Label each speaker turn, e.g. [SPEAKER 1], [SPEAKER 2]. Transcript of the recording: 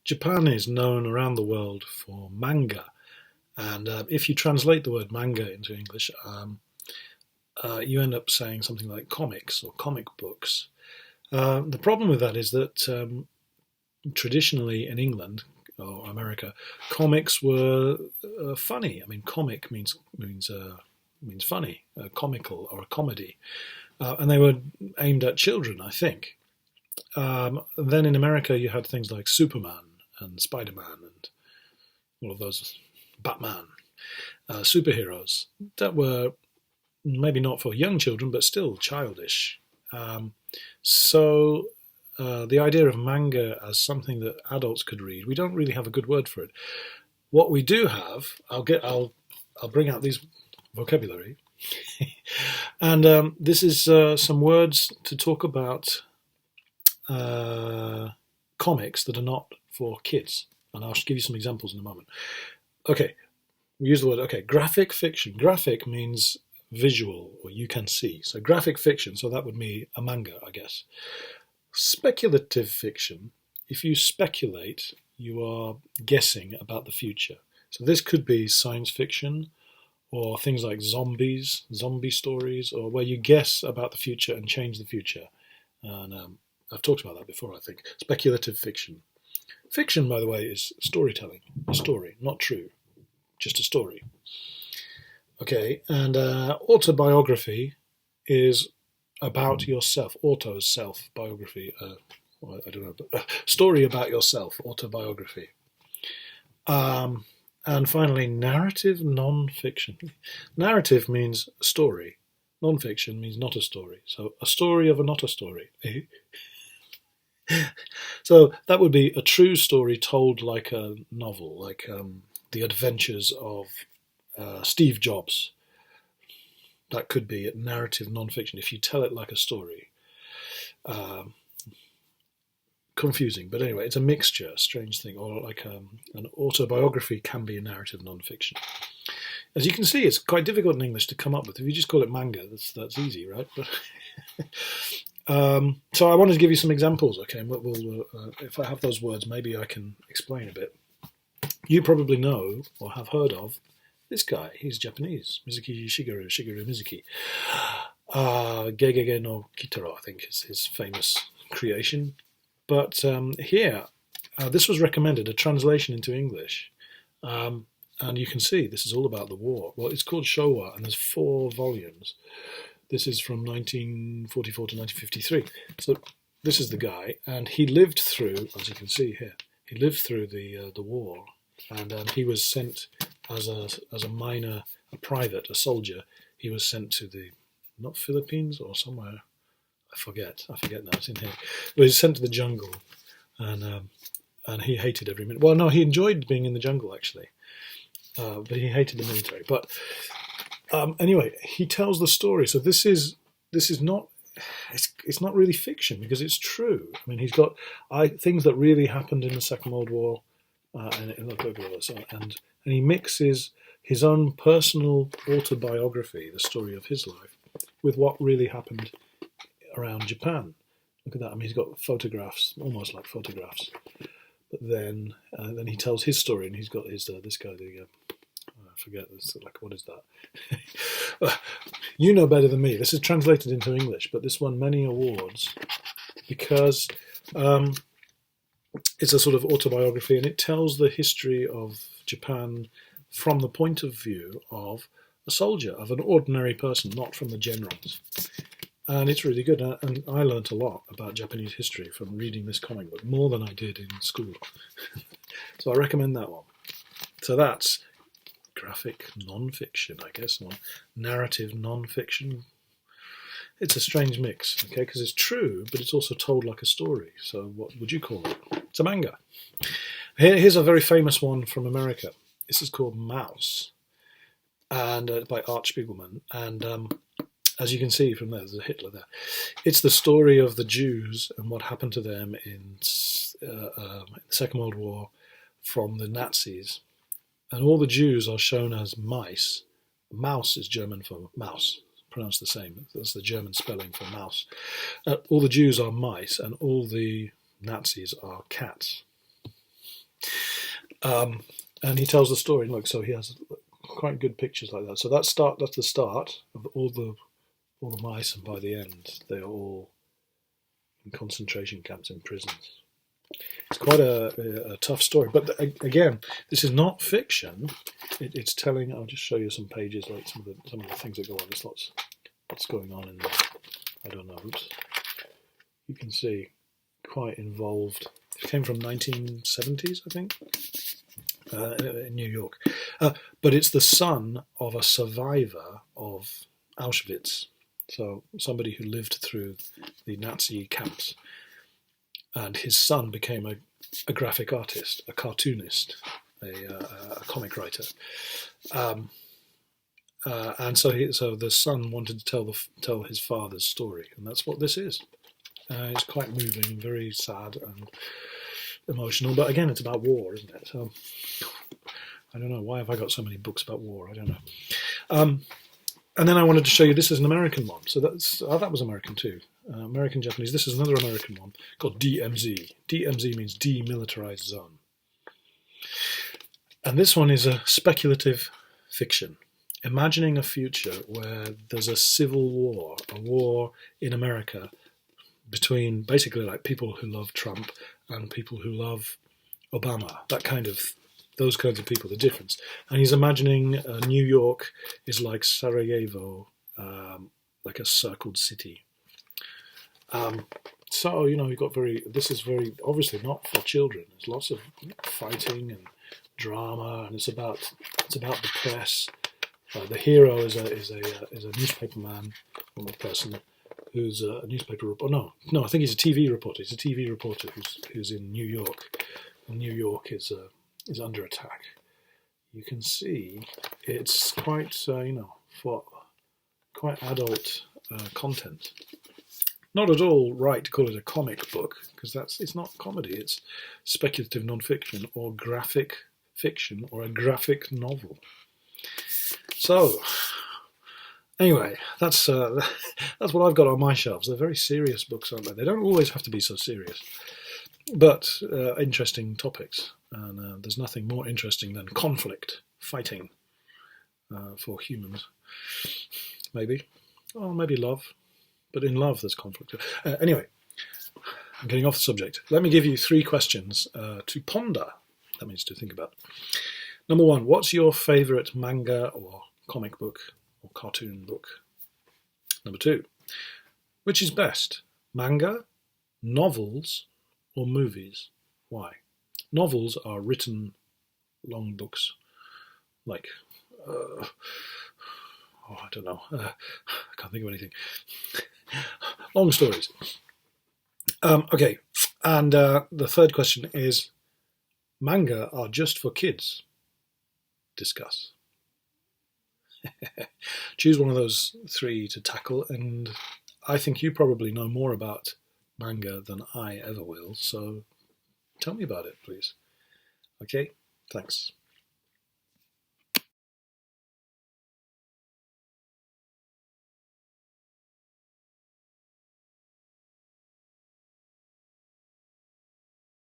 [SPEAKER 1] Japan is known around the world for manga, and if you translate the word manga into English, you end up saying something like comics or comic books. The problem with that is that traditionally in England or America, comics were funny. I mean, comic means funny, comical or a comedy, and they were aimed at children, I think. Then in America, you had things like Superman and Spider-Man and all of those, Batman, superheroes that were maybe not for young children, but still childish. So the idea of manga as something that adults could read, we don't really have a good word for it. What we do have, I'll bring out these vocabulary, and this is some words to talk about comics that are not for kids, and I'll give you some examples in a moment. Okay, we use the word. Okay, graphic fiction. Graphic means visual, or you can see. So graphic fiction. So that would be a manga, I guess. Speculative fiction. If you speculate, you are guessing about the future. So this could be science fiction, or things like zombies, zombie stories, or where you guess about the future and change the future. And I've talked about that before, I think. Speculative fiction. Fiction, by the way, is storytelling. A story, not true, just a story. Okay, and autobiography is about yourself. Auto's self, biography. Well, I don't know, but story about yourself, autobiography. And finally, narrative non-fiction. Narrative means story. Non-fiction means not a story. So a story of a not a story. So that would be a true story told like a novel, like The Adventures of Steve Jobs. That could be a narrative non-fiction if you tell it like a story. Confusing, but anyway, it's a mixture, a strange thing, or like an autobiography can be a narrative non-fiction. As you can see, it's quite difficult in English to come up with. If you just call it manga, that's easy, right? But so I wanted to give you some examples, okay? And if I have those words, maybe I can explain a bit. You probably know or have heard of this guy. He's Japanese, Shigeru Mizuki. Gegege no Kitaro, I think, is his famous creation. But here, this was recommended, a translation into English. And you can see this is all about the war. Well, it's called Showa, and there's 4 volumes. This is from 1944 to 1953. So this is the guy, and he lived through, as you can see here, he lived through the war, and he was sent as a minor, a private, a soldier. He was sent to the, not Philippines or somewhere, I forget now, it's in here. But he was sent to the jungle, and he hated every minute. Well, no, he enjoyed being in the jungle, actually. But he hated the military. But anyway, he tells the story. So this is not, it's not really fiction because it's true. I mean, he's got things that really happened in the Second World War, and he mixes his own personal autobiography, the story of his life, with what really happened around Japan. Look at that. I mean, he's got photographs, almost like photographs. But then he tells his story, and he's got his this guy. I forget. It's like, what is that? You know better than me. This is translated into English, but this won many awards because it's a sort of autobiography, and it tells the history of Japan from the point of view of a soldier, of an ordinary person, not from the generals. And it's really good, and I learnt a lot about Japanese history from reading this comic book, more than I did in school. So I recommend that one. So that's graphic non-fiction, I guess, or narrative non-fiction. It's a strange mix, okay, because it's true, but it's also told like a story. So what would you call it? It's a manga. Here's a very famous one from America. This is called Mouse, and by Art Spiegelman, and as you can see from there's a Hitler there. It's the story of the Jews and what happened to them in the Second World War from the Nazis. And all the Jews are shown as mice. Mouse is German for mouse, pronounced the same. That's the German spelling for mouse. All the Jews are mice, and all the Nazis are cats. And he tells the story. Look, so he has quite good pictures like that. So that's the start of all the mice, and by the end, they are all in concentration camps and prisons. It's quite a tough story, but again, this is not fiction. It's telling. I'll just show you some pages, like some of the things that go on. There's lots going on in there. I don't know. Oops. You can see quite involved. It came from 1970s, I think, in New York. But it's the son of a survivor of Auschwitz, so somebody who lived through the Nazi camps. And his son became a graphic artist, a cartoonist, a comic writer. And so the son wanted to tell his father's story, and that's what this is. It's quite moving, very sad and emotional, but again, it's about war, isn't it? So I don't know, why have I got so many books about war? I don't know. And then I wanted to show you, this is an American one. So that was American too. American Japanese. This is another American one called DMZ. DMZ means demilitarized zone. And this one is a speculative fiction, imagining a future where there's a civil war, a war in America between basically like people who love Trump and people who love Obama, those kinds of people, the difference. And he's imagining New York is like Sarajevo, like a circled city. So, you've got this is very obviously not for children. There's lots of fighting and drama, and it's about the press. The hero is a newspaper man, or a person who's a newspaper reporter. No, I think he's a TV reporter. He's a TV reporter who's in New York, and New York is under attack. You can see it's quite for quite adult content. Not at all right to call it a comic book, because it's not comedy. It's speculative non-fiction or graphic fiction or a graphic novel. So anyway, that's what I've got on my shelves. They're very serious books, aren't they? They don't always have to be so serious, but interesting topics. And there's nothing more interesting than conflict, fighting for humans. Maybe, or maybe love. But in love, there's conflict. Anyway, I'm getting off the subject. Let me give you 3 questions to ponder. That means to think about. Number 1, what's your favourite manga or comic book or cartoon book? Number 2, which is best, manga, novels, or movies? Why? Novels are written long books, like I don't know. I can't think of anything. Long stories. Okay, and the third question is, manga are just for kids. Discuss. Choose one of those 3 to tackle, and I think you probably know more about manga than I ever will, so tell me about it, please. Okay, thanks.